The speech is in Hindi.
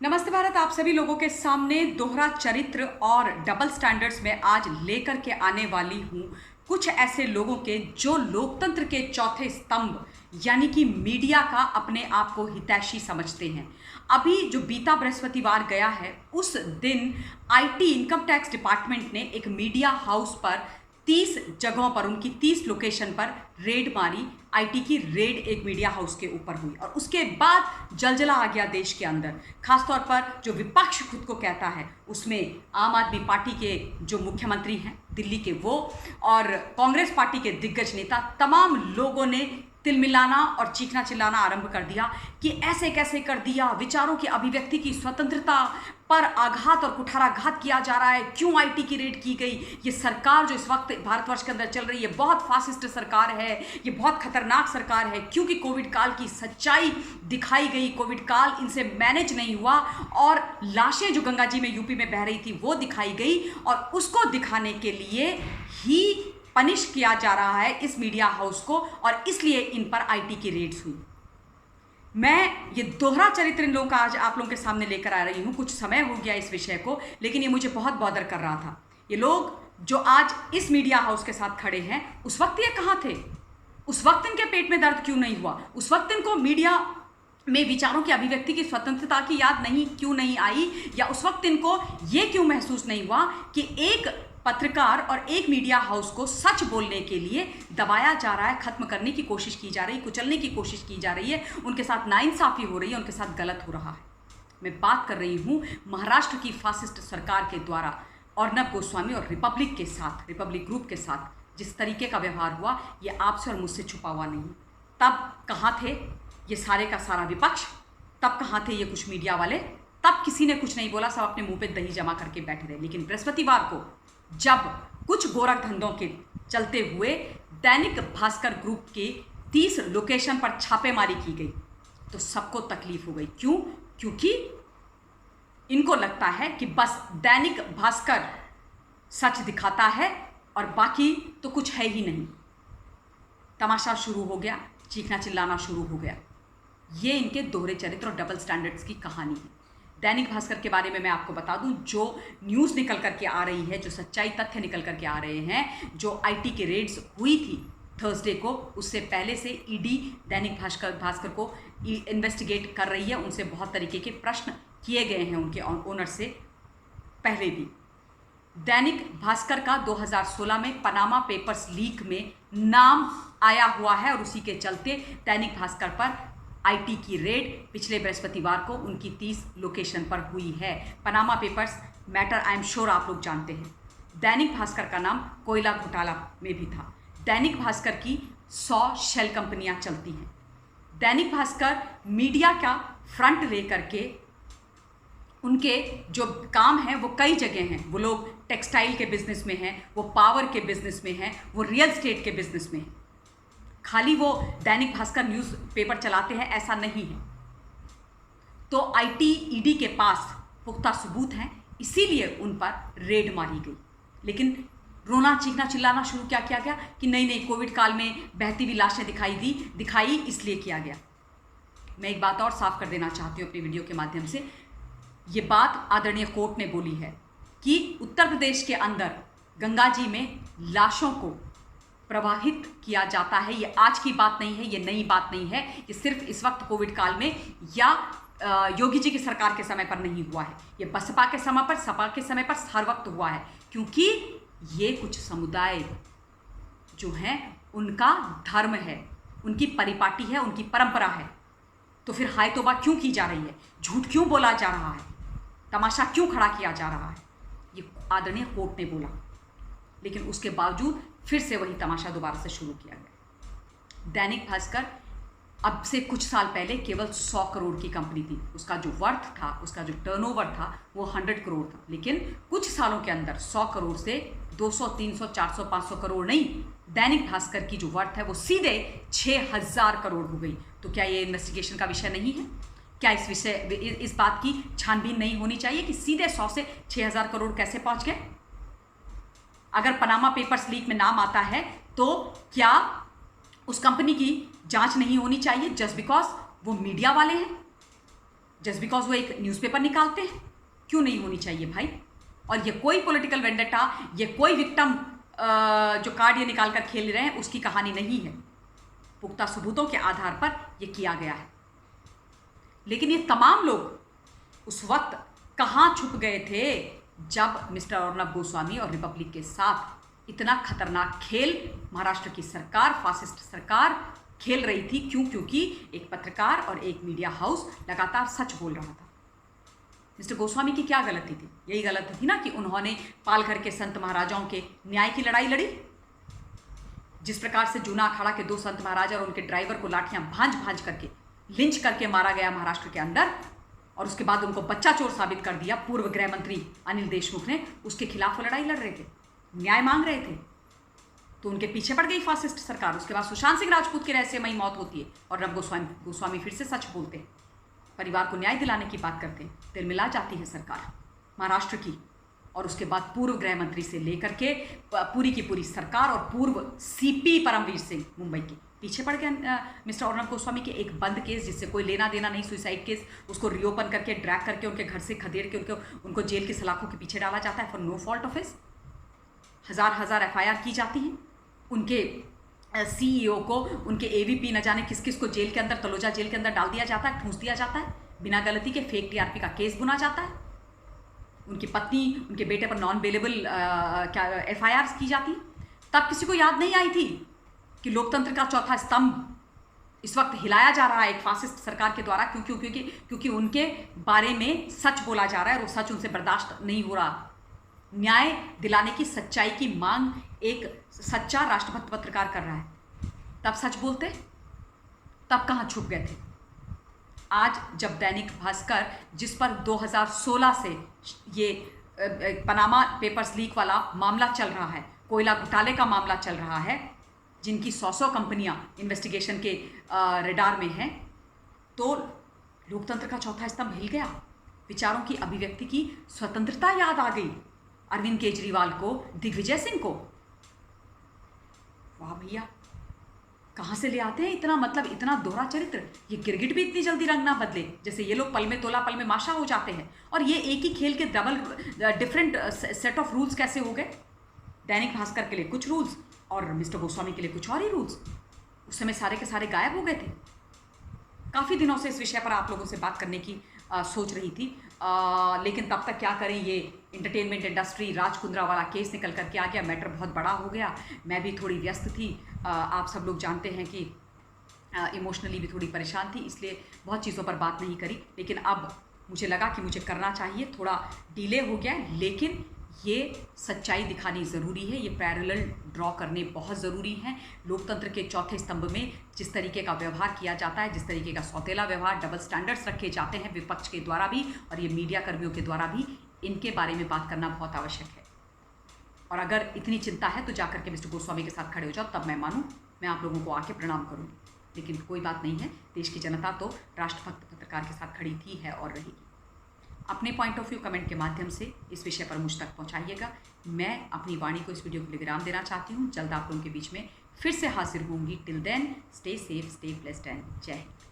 नमस्ते भारत। आप सभी लोगों के सामने दोहरा चरित्र और डबल स्टैंडर्ड्स में आज लेकर के आने वाली हूं कुछ ऐसे लोगों के जो लोकतंत्र के चौथे स्तंभ यानी कि मीडिया का अपने आप को हितैषी समझते हैं। अभी जो बीता बृहस्पतिवार गया है उस दिन आईटी इनकम टैक्स डिपार्टमेंट ने एक मीडिया हाउस पर 30 जगहों पर उनकी 30 लोकेशन पर रेड मारी। आईटी की रेड एक मीडिया हाउस के ऊपर हुई और उसके बाद जलजला आ गया देश के अंदर। खासतौर पर जो विपक्ष खुद को कहता है उसमें आम आदमी पार्टी के जो मुख्यमंत्री हैं दिल्ली के वो और कांग्रेस पार्टी के दिग्गज नेता तमाम लोगों ने तिलमिलाना और चीखना चिल्लाना आरंभ कर दिया कि ऐसे कैसे कर दिया, विचारों की अभिव्यक्ति की स्वतंत्रता पर आघात और कुठाराघात किया जा रहा है, क्यों आईटी की रेड की गई। ये सरकार जो इस वक्त भारतवर्ष के अंदर चल रही है बहुत फासिस्ट सरकार है, ये बहुत खतरनाक सरकार है क्योंकि कोविड काल की सच्चाई दिखाई गई। कोविड काल इनसे मैनेज नहीं हुआ और लाशें जो गंगा जी में यूपी में बह रही थी वो दिखाई गई और उसको दिखाने के लिए ही पनिश किया जा रहा है इस मीडिया हाउस को और इसलिए इन पर आईटी की रेड्स हुई। मैं ये दोहरा चरित्र इन लोगों का आज आप लोगों के सामने लेकर आ रही हूँ। कुछ समय हो गया इस विषय को, लेकिन ये मुझे बहुत बॉदर कर रहा था। ये लोग जो आज इस मीडिया हाउस के साथ खड़े हैं उस वक्त ये कहाँ थे? उस वक्त इनके पेट में दर्द क्यों नहीं हुआ? उस वक्त इनको मीडिया में विचारों की अभिव्यक्ति की स्वतंत्रता की याद क्यों नहीं आई? या उस वक्त इनको ये क्यों महसूस नहीं हुआ कि एक पत्रकार और एक मीडिया हाउस को सच बोलने के लिए दबाया जा रहा है, खत्म करने की कोशिश की जा रही है, कुचलने की कोशिश की जा रही है, उनके साथ नाइंसाफी हो रही है, उनके साथ गलत हो रहा है। मैं बात कर रही हूँ महाराष्ट्र की फासिस्ट सरकार के द्वारा अर्नब गोस्वामी और रिपब्लिक के साथ, रिपब्लिक ग्रुप के साथ जिस तरीके का व्यवहार हुआ ये आपसे और मुझसे छुपा हुआ नहीं। तब कहाँ थे ये सारे का सारा विपक्ष? तब कहाँ थे ये कुछ मीडिया वाले? तब किसी ने कुछ नहीं बोला, सब अपने मुंह पे दही जमा करके बैठे रहे। लेकिन बृहस्पतिवार को जब कुछ गोरख धंधों के चलते हुए दैनिक भास्कर ग्रुप के 30 लोकेशन पर छापेमारी की गई तो सबको तकलीफ हो गई। क्यों? क्योंकि इनको लगता है कि बस दैनिक भास्कर सच दिखाता है और बाकी तो कुछ है ही नहीं। तमाशा शुरू हो गया, चीखना चिल्लाना शुरू हो गया। ये इनके दोहरे चरित्र और डबल स्टैंडर्ड्स की कहानी है। दैनिक भास्कर के बारे में मैं आपको बता दूं, जो न्यूज़ निकल करके आ रही है, जो सच्चाई तथ्य निकल करके आ रहे हैं, जो आईटी की रेड्स हुई थी थर्सडे को, उससे पहले से ईडी दैनिक भास्कर को इन्वेस्टिगेट कर रही है। उनसे बहुत तरीके के प्रश्न किए गए हैं उनके ओनर से पहले भी। दैनिक भास्कर का 2016 में पनामा पेपर्स लीक में नाम आया हुआ है और उसी के चलते दैनिक भास्कर पर आईटी की रेड पिछले बृहस्पतिवार को उनकी 30 लोकेशन पर हुई है। Panama papers matter I am sure आप लोग जानते हैं। दैनिक भास्कर का नाम कोयला घोटाला में भी था। दैनिक भास्कर की 100 शेल कंपनियां चलती हैं। दैनिक भास्कर मीडिया का फ्रंट लेकर के उनके जो काम हैं वो कई जगह हैं। वो लोग टेक्सटाइल के बिजनेस में हैं, वो पावर के बिजनेस में हैं, वो रियल एस्टेट के बिजनेस में हैं। खाली वो दैनिक भास्कर न्यूज़ पेपर चलाते हैं ऐसा नहीं है। तो आईटी ईडी के पास पुख्ता सबूत हैं, इसीलिए उन पर रेड मारी गई। लेकिन रोना चीखना चिल्लाना शुरू क्या किया गया कि नहीं कोविड काल में बहती हुई लाशें दिखाई इसलिए किया गया। मैं एक बात और साफ कर देना चाहती हूँ अपनी वीडियो के माध्यम से। ये बात आदरणीय कोर्ट ने बोली है कि उत्तर प्रदेश के अंदर गंगा जी में लाशों को प्रवाहित किया जाता है। ये आज की बात नहीं है, ये नई बात नहीं है, ये सिर्फ इस वक्त कोविड काल में या योगी जी की सरकार के समय पर नहीं हुआ है। ये बसपा के समय पर, सपा के समय पर हर वक्त हुआ है, क्योंकि ये कुछ समुदाय जो हैं उनका धर्म है, उनकी परिपाटी है, उनकी परंपरा है। तो फिर हाय तौबा क्यों की जा रही है? झूठ क्यों बोला जा रहा है? तमाशा क्यों खड़ा किया जा रहा है? ये आदरणीय कोर्ट ने बोला, लेकिन उसके बावजूद फिर से वही तमाशा दोबारा से शुरू किया गया। दैनिक भास्कर अब से कुछ साल पहले केवल 100 करोड़ की कंपनी थी। उसका जो वर्थ था, उसका जो टर्नओवर था वो 100 करोड़ था। लेकिन कुछ सालों के अंदर 100 करोड़ से 200, 300, 400, 500 करोड़ नहीं, दैनिक भास्कर की जो वर्थ है वो सीधे 6000 करोड़ हो गई। तो क्या ये इन्वेस्टिगेशन का विषय नहीं है? क्या इस बात की छानबीन नहीं होनी चाहिए कि सीधे 100 से 6000 करोड़ कैसे पहुंच गए? अगर पनामा पेपर्स लीक में नाम आता है तो क्या उस कंपनी की जांच नहीं होनी चाहिए जस्ट बिकॉज वो मीडिया वाले हैं? जस्ट बिकॉज वो एक न्यूज़पेपर निकालते हैं? क्यों नहीं होनी चाहिए भाई? और ये कोई पॉलिटिकल वेंडेटा, ये कोई विक्टिम जो कार्ड ये निकाल कर खेल रहे हैं उसकी कहानी नहीं है। पुख्ता सबूतों के आधार पर यह किया गया है। लेकिन ये तमाम लोग उस वक्त कहाँ छुप गए थे जब मिस्टर अर्नब गोस्वामी और रिपब्लिक के साथ इतना खतरनाक खेल महाराष्ट्र की सरकार, फासिस्ट सरकार खेल रही थी। क्यों? क्योंकि एक पत्रकार और एक मीडिया हाउस लगातार सच बोल रहा था। मिस्टर गोस्वामी की क्या गलती थी? यही गलती थी ना कि उन्होंने पालघर के संत महाराजाओं के न्याय की लड़ाई लड़ी। जिस प्रकार से जूना अखाड़ा के 2 संत महाराजा और उनके ड्राइवर को लाठियां भांज भांज करके लिंच करके मारा गया महाराष्ट्र के अंदर, और उसके बाद उनको बच्चा चोर साबित कर दिया पूर्व गृह मंत्री अनिल देशमुख ने, उसके खिलाफ वो लड़ाई लड़ रहे थे, न्याय मांग रहे थे, तो उनके पीछे पड़ गई फासिस्ट सरकार। उसके बाद सुशांत सिंह राजपूत की रहस्यमयी मौत होती है और अर्नब गोस्वामी फिर से सच बोलते हैं, परिवार को न्याय दिलाने की बात करते हैं। तिलमिला जाती है सरकार महाराष्ट्र की, और उसके बाद पूर्व गृह मंत्री से लेकर के पूरी की पूरी सरकार और पूर्व सीपी परमवीर सिंह मुंबई के पीछे पड़ गया मिस्टर अर्नब गोस्वामी के एक बंद केस जिससे कोई लेना देना नहीं, सुसाइड केस, उसको रीओपन करके ड्रैग करके उनके घर से खदेड़ के उनको जेल की सलाखों के पीछे डाला जाता है for no fault of his. हजार FIR की जाती हैं। उनके CEO को, उनके AVP न जाने किस किस को जेल के अंदर, तलोजा जेल के अंदर डाल दिया जाता है, ठूंस दिया जाता है बिना गलती के। फेक TRP का केस बुना जाता है। उनकी पत्नी, उनके बेटे पर नॉन बेलेबल FIR की जाती। तब किसी को याद नहीं आई थी कि लोकतंत्र का चौथा स्तंभ इस वक्त हिलाया जा रहा है एक फासिस्ट सरकार के द्वारा। क्योंकि उनके बारे में सच बोला जा रहा है और वो सच उनसे बर्दाश्त नहीं हो रहा। न्याय दिलाने की सच्चाई की मांग एक सच्चा राष्ट्रभक्त पत्रकार कर रहा है। तब सच बोलते, तब कहाँ छुप गए थे? आज जब दैनिक भास्कर, जिस पर 2016 से ये पनामा पेपर्स लीक वाला मामला चल रहा है, कोयला घोटाले का मामला चल रहा है, जिनकी 100 कंपनियां इन्वेस्टिगेशन के रेडार में हैं, तो लोकतंत्र का चौथा स्तंभ हिल गया। विचारों की अभिव्यक्ति की स्वतंत्रता याद आ गई अरविंद केजरीवाल को, दिग्विजय सिंह को। वाह भैया, कहाँ से ले आते हैं इतना, मतलब इतना दोहरा चरित्र। ये गिरगिट भी इतनी जल्दी रंग ना बदले, जैसे ये लोग पल में तोला पल में माशा हो जाते हैं। और ये एक ही खेल के डिफरेंट सेट ऑफ रूल्स कैसे हो गए? दैनिक भास्कर के लिए कुछ रूल्स और मिस्टर गोस्वामी के लिए कुछ और ही रूल्स। उस समय सारे के सारे गायब हो गए थे। काफ़ी दिनों से इस विषय पर आप लोगों से बात करने की सोच रही थी, लेकिन तब तक क्या करें, ये इंटरटेनमेंट इंडस्ट्री, राज कुंद्रा वाला केस निकल करके आ गया, मैटर बहुत बड़ा हो गया। मैं भी थोड़ी व्यस्त थी, आप सब लोग जानते हैं कि इमोशनली भी थोड़ी परेशान थी, इसलिए बहुत चीज़ों पर बात नहीं करी। लेकिन अब मुझे लगा कि मुझे करना चाहिए, थोड़ा डिले हो गया, लेकिन ये सच्चाई दिखानी ज़रूरी है। ये पैरेलल ड्रॉ करने बहुत ज़रूरी हैं। लोकतंत्र के चौथे स्तंभ में जिस तरीके का व्यवहार किया जाता है, जिस तरीके का सौतेला व्यवहार, डबल स्टैंडर्ड्स रखे जाते हैं विपक्ष के द्वारा भी और ये मीडिया कर्मियों के द्वारा भी, इनके बारे में बात करना बहुत आवश्यक है। और अगर इतनी चिंता है तो जाकर के मिस्टर गोस्वामी के साथ खड़े हो जाओ, तब मैं मानूँ, मैं आप लोगों को आके प्रणाम करूँगी। लेकिन कोई बात नहीं है, देश की जनता तो राष्ट्रभक्त पत्रकार के साथ खड़ी थी, है और रहेगी। अपने पॉइंट ऑफ व्यू कमेंट के माध्यम से इस विषय पर मुझ तक पहुंचाइएगा। मैं अपनी वाणी को इस वीडियो के लिए विराम देना चाहती हूं। जल्द आप लोगों के बीच में फिर से हाजिर होंगी। Till then stay safe, stay blessed and जय हिंद।